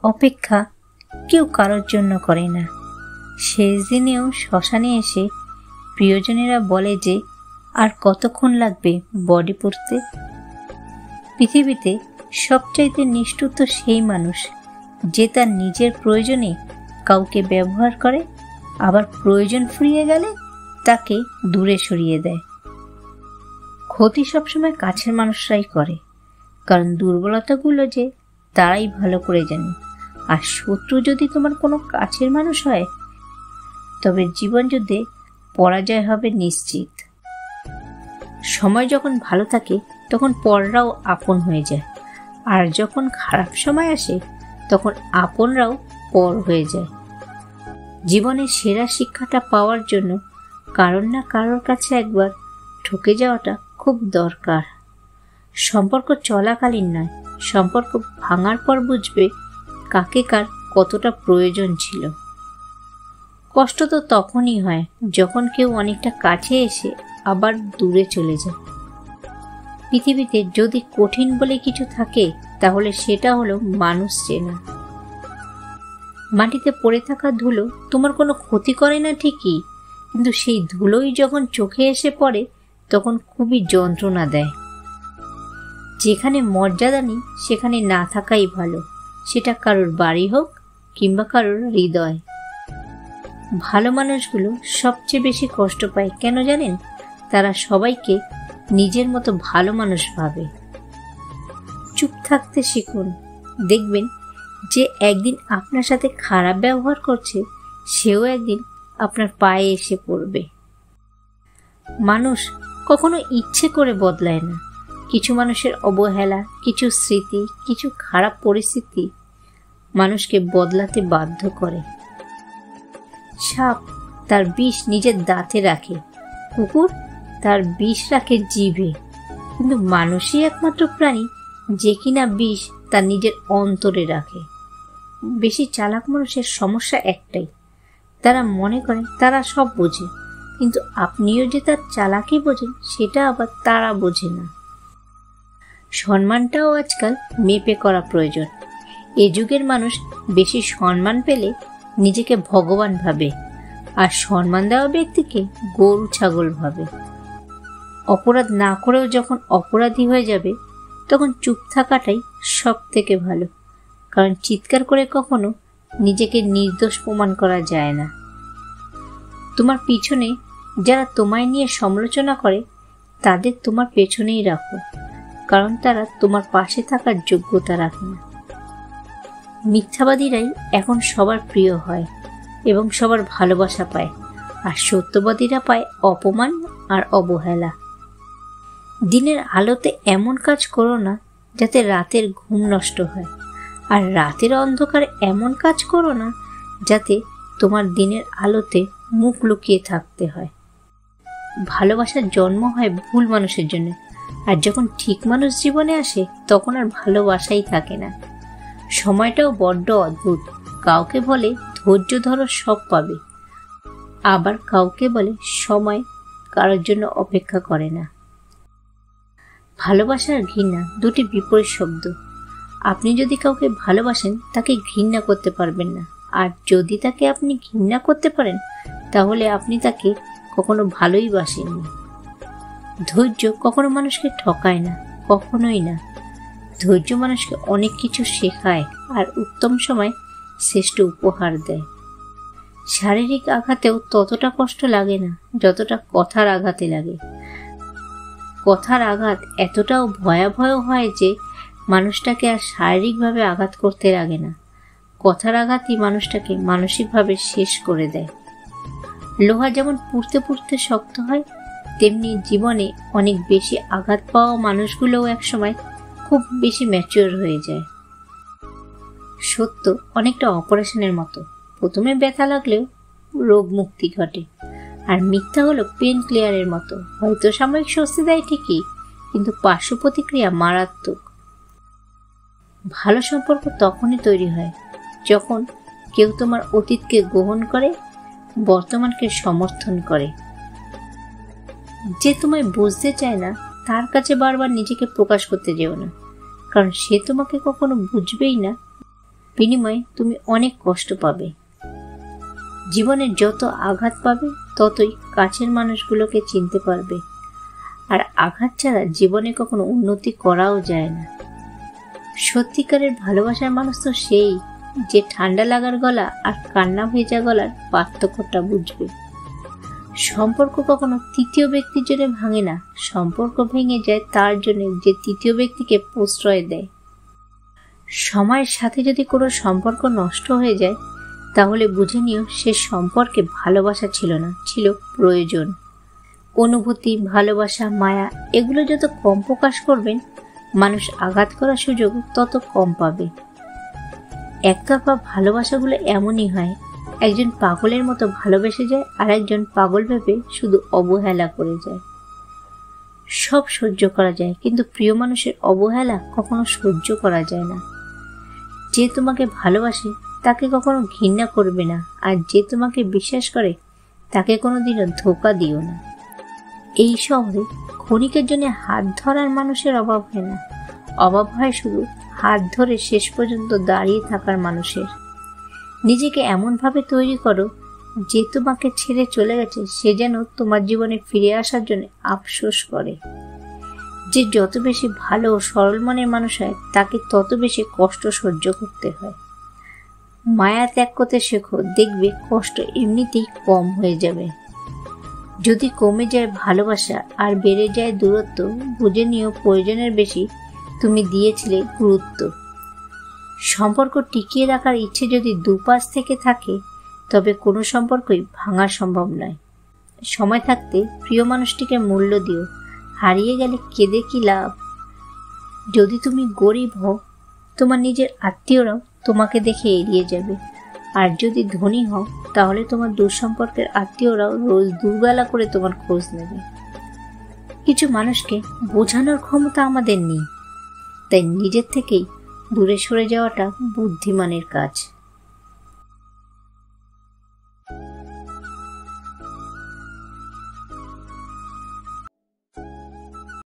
অপেক্ষা কেউ কারোর জন্য করে না। শেষ দিনেও শ্মশানে এসে প্রিয়জনেরা বলে যে আর কতক্ষণ লাগবে বডি পড়তে। পৃথিবীতে সবচাইতে নিষ্ঠুর তো সেই মানুষ যে তার নিজের প্রয়োজনে কাউকে ব্যবহার করে, আবার প্রয়োজন ফুরিয়ে গেলে তাকে দূরে সরিয়ে দেয়। ক্ষতি সবসময় কাছের মানুষরাই করে, কারণ দুর্বলতাগুলো যে তারাই ভালো করে জানে। আর শত্রু যদি তোমার কোনো কাছের মানুষ হয়, তবে জীবনযুদ্ধে পরাজয় হবে নিশ্চিত। সময় যখন ভালো থাকে তখন পররাও আপন হয়ে যায়, আর যখন খারাপ সময় আসে তখন আপনরাও পর হয়ে যায়। জীবনের সেরা শিক্ষাটা পাওয়ার জন্য কারোর না কারোর কাছে একবার ঠকে যাওয়াটা খুব দরকার। সম্পর্ক চলাকালীন নয়, সম্পর্ক ভাঙার পর বুঝবে কাকে কার কতটা প্রয়োজন ছিল। কষ্ট তো তখনই হয় যখন কেউ অনেকটা কাছে এসে আবার দূরে চলে যায়। পৃথিবীতে যদি কঠিন বলে কিছু থাকে তাহলে সেটা হলো মানুষ চেনা। মাটিতে পড়ে থাকা ধুলো তোমার কোনো ক্ষতি করে না ঠিকই, কিন্তু সেই ধুলোই যখন চোখে এসে পড়ে তখন খুবই যন্ত্রণা দেয়। যেখানে মর্যাদা নেই সেখানে না থাকাই ভালো, সেটা কারোর বাড়ি হোক কিংবা কারোর হৃদয়। ভালো মানুষগুলো সবচেয়ে বেশি কষ্ট পায় কেন জানেন? তারা সবাইকে নিজের মতো ভালো মানুষ ভাবে। চুপ থাকতে শিখুন, দেখবেন যে একদিন আপনার সাথে খারাপ ব্যবহার করছে সেও একদিন আপনার পায়ে এসে পড়বে। মানুষ কখনো ইচ্ছে করে বদলায় না। কিছু মানুষের অবহেলা, কিছু স্মৃতি, কিছু খারাপ পরিস্থিতি মানুষকে বদলাতে বাধ্য করে। সাপ তার বিষ নিজের দাঁতে রাখে, কুকুর তার বিষ রাখে জিভে, কিন্তু মানুষই একমাত্র প্রাণী যে কিনা বিষ তার নিজের অন্তরে রাখে। বেশি চালাক মানুষের সমস্যা একটাই, তারা মনে করে তারা সব বোঝে, কিন্তু আপনিও যে তার চালাকি বোঝেন সেটা আবার তারা বোঝে না। সম্মানটাও আজকাল মেপে করা প্রয়োজন। এ যুগের মানুষ বেশি সম্মান পেলে নিজেকে ভগবান ভাবে, আর সম্মান দেওয়া ব্যক্তিকে গরু ছাগল ভাবে। অপরাধ না করেও যখন অপরাধী হয়ে যাবে তখন চুপ থাকাটাই সব থেকে ভালো, কারণ চিৎকার করে কখনো নিজেকে নির্দোষ প্রমাণ করা যায় না। তোমার পিছনে যারা তোমায় নিয়ে সমালোচনা করে তাদের তোমার পেছনেই রাখো, কারণ তারা তোমার পাশে থাকার যোগ্যতা রাখে না। মিথ্যাবাদীরাই এখন সবার প্রিয় হয় এবং সবার ভালোবাসা পায়, আর সত্যবাদীরা পায় অপমান আর অবহেলা। দিনের আলোতে এমন কাজ করো না যাতে রাতের ঘুম নষ্ট হয়, আর রাতের অন্ধকারে এমন কাজ করো না যাতে তোমার দিনের আলোতে মুখ লুকিয়ে থাকতে হয়। ভালোবাসার জন্ম হয় ভুল মানুষের জন্য, আর যখন ঠিক মানুষ জীবনে আসে তখন আর ভালোবাসাই থাকে না। সময়টাও বড্ড অদ্ভুত, কাউকে বলে ধৈর্য ধরো সব পাবে, আবার কাউকে বলে সময় কারোর জন্য অপেক্ষা করে না। ভালোবাসা আর ঘৃণা দুটি বিপরীত শব্দ। আপনি যদি কাউকে ভালোবাসেন তাকে ঘৃণা করতে পারবেন না, আর যদি তাকে আপনি ঘৃণা করতে পারেন তাহলে আপনি তাকে কখনো ভালোই বাসেননি। ধৈর্য কখনো মানুষকে ঠকায় না, কখনোই না। ধৈর্য মানুষকে অনেক কিছু শেখায় আর উত্তম সময় শ্রেষ্ঠ উপহার দেয়। শারীরিক আঘাতেও ততটা কষ্ট লাগে না যতটা কথার আঘাতে লাগে। কথার আঘাত এতটাও ভয়াবহ হয় যে মানুষটাকে আর শারীরিকভাবে আঘাত করতে লাগে না। কথার আঘাতই মানুষটাকে মানসিকভাবে শেষ করে দেয়। লোহা যেমন পুড়তে পুড়তে শক্ত হয়, তেমনি জীবনে অনেক বেশি আঘাত পাওয়া মানুষগুলোও একসময় খুব বেশি ম্যাচিওর হয়ে যায়। সত্য অনেকটা অপারেশনের মতো, প্রথমে ব্যথা লাগলেও রোগ মুক্তি ঘটে, আর মিথ্যা হলো পেন ক্লিয়ারের মতো, হয়তো সাময়িক স্বস্তি দেয় ঠিকই, কিন্তু পার্শ্ব প্রতিক্রিয়া মারাত্মক। ভালো সম্পর্ক তখনই তৈরি হয় যখন কেউ তোমার অতীতকে গ্রহণ করে, বর্তমানকে সমর্থন করে। যে তোমায় বুঝতে চায় না তার কাছে বারবার নিজেকে প্রকাশ করতে যেও না, কারণ সে তোমাকে কখনো বুঝবেই না। বিনিময়ে তুমি অনেক কষ্ট পাবে। জীবনে যত আঘাত পাবে ততই কাছের মানুষগুলোকে চিনতে পারবে। আর আঘাত ছাড়া জীবনে কখনো উন্নতি করাও যায় না। সত্যিকারের ভালোবাসার মানুষ তো সেই, যে ঠান্ডা লাগার গলা আর কান্না ভেজা গলার পার্থক্যটা বুঝবে। সম্পর্ক কখনো তৃতীয় ব্যক্তির জন্য ভাঙে না, সম্পর্ক ভেঙে যায় তার জন্য যে তৃতীয় ব্যক্তিকে প্রশ্রয় দেয়। সময়ের সাথে যদি কোনো সম্পর্ক নষ্ট হয়ে যায় তাহলে বুঝে নিও সে সম্পর্কে ভালোবাসা ছিল না, ছিল প্রয়োজন। অনুভূতি, ভালোবাসা, মায়া এগুলো যত কম প্রকাশ করবেন মানুষ আঘাত করার সুযোগ তত কম পাবে। একতরফা ভালোবাসাগুলো এমনই হয়, একজন পাগলের মতো ভালোবেসে যায় আর একজন পাগল ভেবে শুধু অবহেলা করে যায়। সব সহ্য করা যায় কিন্তু প্রিয় মানুষের অবহেলা কখনো সহ্য করা যায় না। যে তোমাকে ভালোবাসে তাকে কখনো ঘৃণা করবে না, আর যে তোমাকে বিশ্বাস করে তাকে কোনোদিনও ধোঁকা দিও না। এই শহরে ক্ষণিকের জন্য হাত ধরার মানুষের অভাব হয় না, অভাব হয় শুধু হাত ধরে শেষ পর্যন্ত দাঁড়িয়ে থাকার মানুষের। নিজেকে এমনভাবে তৈরি করো যে তোমাকে ছেড়ে চলে গেছে সে যেন তোমার জীবনে ফিরে আসার জন্য আফসোস করে। যে যত বেশি ভালো ও সরল মনের মানুষ হয় তাকে তত বেশি কষ্ট সহ্য করতে হয়। মায়া ত্যাগ করতে শেখো, দেখবে কষ্ট এমনিতেই কম হয়ে যাবে। যদি কমে যায় ভালোবাসা আর বেড়ে যায় দূরত্ব, বুঝে নিও প্রয়োজনের বেশি তুমি দিয়েছিলে গুরুত্ব। সম্পর্ক টিকিয়ে রাখার ইচ্ছে যদি দুপাশ থেকে থাকে তবে কোনো সম্পর্কই ভাঙা সম্ভব নয়। সময় থাকতে প্রিয় মানুষটিকে মূল্য দিও, হারিয়ে গেলে কেঁদে কি লাভ। যদি তুমি গরিব হও তোমার নিজের আত্মীয়রাও তোমাকে দেখে এড়িয়ে যাবে, আর যদি ধনী হও তাহলে তোমার দুঃসম্পর্কের আত্মীয়রাও রোজ দুবেলা করে তোমার খোঁজ নেবে। কিছু মানুষকে বোঝানোর ক্ষমতা আমাদের নেই, তাই নিজের থেকেই দূরে সরে যাওয়াটা বুদ্ধিমানের কাজ।